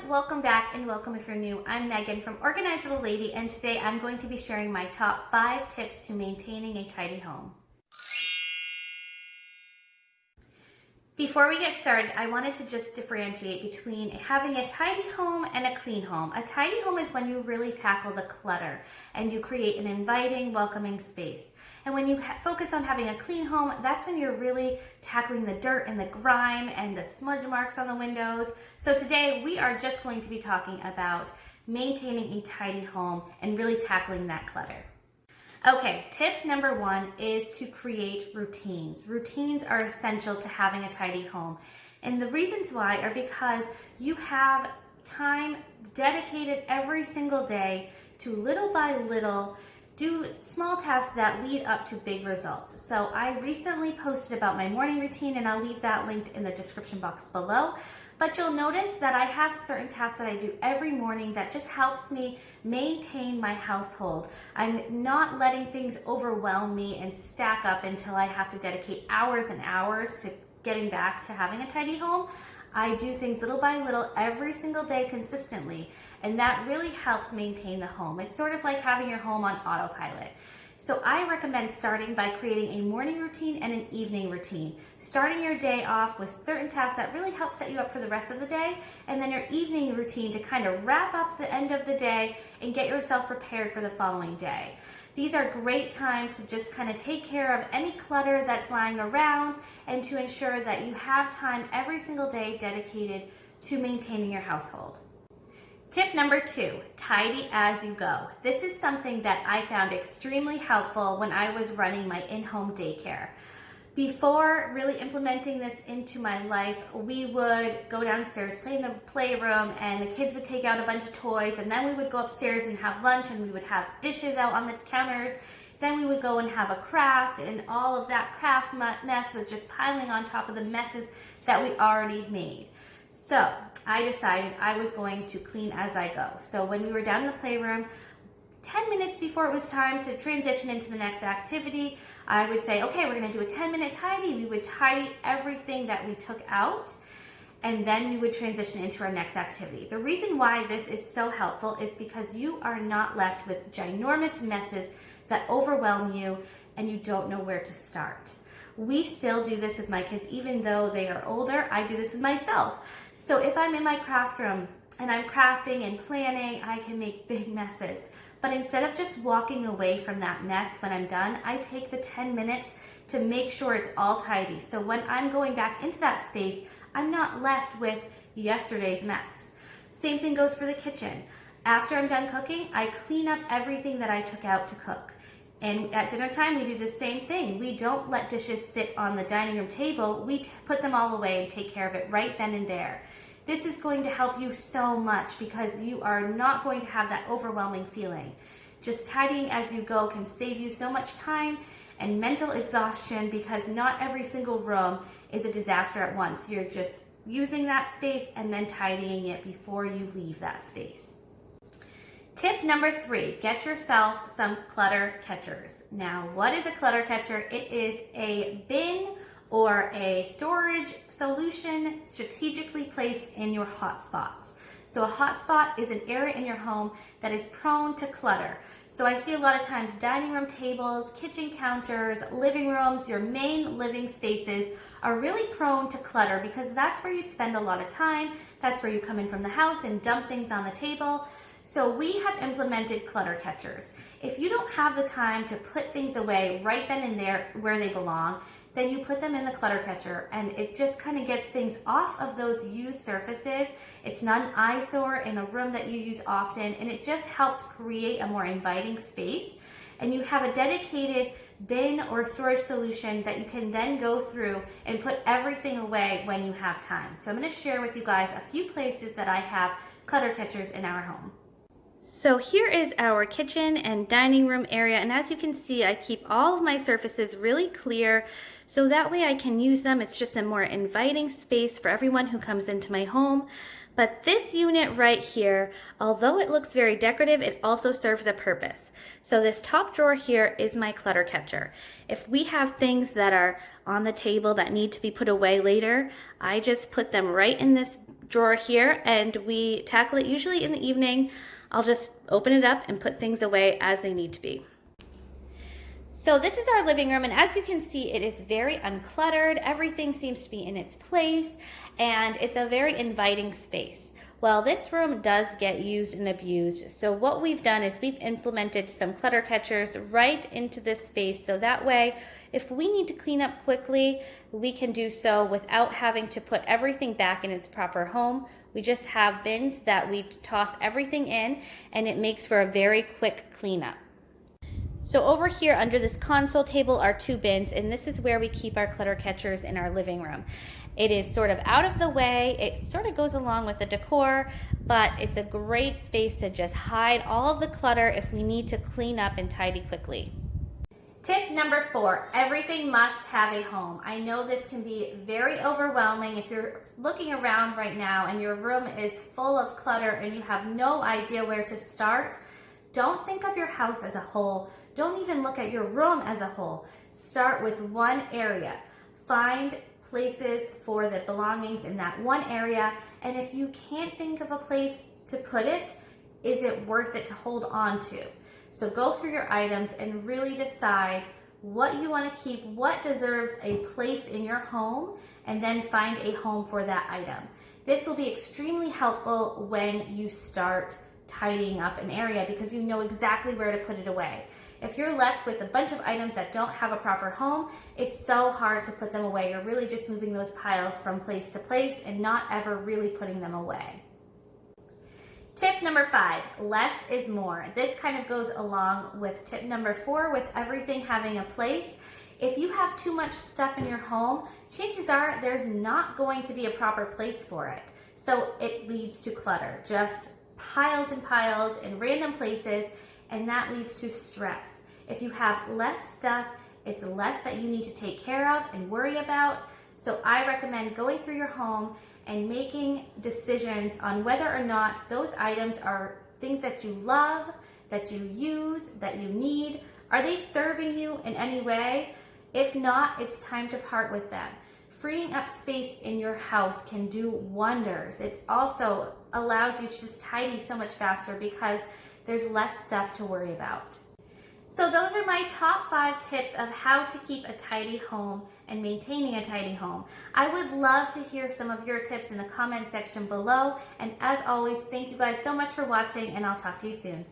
Welcome back and welcome if you're new. I'm Megan from OrganizedLittleLady, and today I'm going to be sharing my top 5 tips to maintaining a tidy home. Before we get started, I wanted to just differentiate between having a tidy home and a clean home. A tidy home is when you really tackle the clutter and you create an inviting, welcoming space. And when you focus on having a clean home, that's when you're really tackling the dirt and the grime and the smudge marks on the windows. So today we are just going to be talking about maintaining a tidy home and really tackling that clutter. Okay, tip number 1 is to create routines. Routines are essential to having a tidy home. And the reasons why are because you have time dedicated every single day to little by little do small tasks that lead up to big results. So I recently posted about my morning routine, and I'll leave that linked in the description box below. But you'll notice that I have certain tasks that I do every morning that just helps me maintain my household. I'm not letting things overwhelm me and stack up until I have to dedicate hours and hours to getting back to having a tidy home. I do things little by little every single day consistently, and that really helps maintain the home. It's sort of like having your home on autopilot. So I recommend starting by creating a morning routine and an evening routine. Starting your day off with certain tasks that really help set you up for the rest of the day, and then your evening routine to kind of wrap up the end of the day and get yourself prepared for the following day. These are great times to just kind of take care of any clutter that's lying around and to ensure that you have time every single day dedicated to maintaining your household. Tip number 2, tidy as you go. This is something that I found extremely helpful when I was running my in-home daycare. Before really implementing this into my life, we would go downstairs, play in the playroom, and the kids would take out a bunch of toys, and then we would go upstairs and have lunch, and we would have dishes out on the counters. Then we would go and have a craft, and all of that craft mess was just piling on top of the messes that we already made. So I decided I was going to clean as I go. So when we were down in the playroom, 10 minutes before it was time to transition into the next activity, I would say, okay, we're gonna do a 10-minute tidy. We would tidy everything that we took out, and then we would transition into our next activity. The reason why this is so helpful is because you are not left with ginormous messes that overwhelm you and you don't know where to start. We still do this with my kids, even though they are older. I do this with myself. So if I'm in my craft room and I'm crafting and planning, I can make big messes. But instead of just walking away from that mess when I'm done, I take the 10 minutes to make sure it's all tidy. So when I'm going back into that space, I'm not left with yesterday's mess. Same thing goes for the kitchen. After I'm done cooking, I clean up everything that I took out to cook. And at dinner time, we do the same thing. We don't let dishes sit on the dining room table. We put them all away and take care of it right then and there. This is going to help you so much because you are not going to have that overwhelming feeling. Just tidying as you go can save you so much time and mental exhaustion because not every single room is a disaster at once. You're just using that space and then tidying it before you leave that space. Tip number 3, get yourself some clutter catchers. Now, what is a clutter catcher? It is a bin or a storage solution strategically placed in your hotspots. So a hotspot is an area in your home that is prone to clutter. So I see a lot of times dining room tables, kitchen counters, living rooms, your main living spaces are really prone to clutter because that's where you spend a lot of time. That's where you come in from the house and dump things on the table. So we have implemented clutter catchers. If you don't have the time to put things away right then and there where they belong, then you put them in the clutter catcher and it just kind of gets things off of those used surfaces. It's not an eyesore in a room that you use often, and it just helps create a more inviting space. And you have a dedicated bin or storage solution that you can then go through and put everything away when you have time. So I'm going to share with you guys a few places that I have clutter catchers in our home. So here is our kitchen and dining room area, and as you can see, I keep all of my surfaces really clear so that way I can use them. It's just a more inviting space for everyone who comes into my home. But this unit right here, although it looks very decorative, it also serves a purpose. So this top drawer here is my clutter catcher. If we have things that are on the table that need to be put away later, I just put them right in this drawer here, and we tackle it usually in the evening. I'll just open it up and put things away as they need to be. So this is our living room, and as you can see, it is very uncluttered. Everything seems to be in its place, and it's a very inviting space. Well, this room does get used and abused, so what we've done is we've implemented some clutter catchers right into this space, so that way, if we need to clean up quickly, we can do so without having to put everything back in its proper home. We just have bins that we toss everything in, and it makes for a very quick cleanup. So over here under this console table are 2 bins, and this is where we keep our clutter catchers in our living room. It is sort of out of the way. It sort of goes along with the decor, but it's a great space to just hide all of the clutter if we need to clean up and tidy quickly. Tip number 4, everything must have a home. I know this can be very overwhelming if you're looking around right now and your room is full of clutter and you have no idea where to start. Don't think of your house as a whole. Don't even look at your room as a whole. Start with one area. Find places for the belongings in that one area, and if you can't think of a place to put it, is it worth it to hold on to? So go through your items and really decide what you want to keep, what deserves a place in your home, and then find a home for that item. This will be extremely helpful when you start tidying up an area because you know exactly where to put it away. If you're left with a bunch of items that don't have a proper home, it's so hard to put them away. You're really just moving those piles from place to place and not ever really putting them away. Tip number 5, less is more. This kind of goes along with tip number 4 with everything having a place. If you have too much stuff in your home, chances are there's not going to be a proper place for it. So it leads to clutter, just piles and piles in random places, and that leads to stress. If you have less stuff, it's less that you need to take care of and worry about. So I recommend going through your home and making decisions on whether or not those items are things that you love, that you use, that you need. Are they serving you in any way? If not, it's time to part with them. Freeing up space in your house can do wonders. It also allows you to just tidy so much faster because there's less stuff to worry about. So those are my top 5 tips of how to keep a tidy home and maintaining a tidy home. I would love to hear some of your tips in the comment section below. And as always, thank you guys so much for watching, and I'll talk to you soon.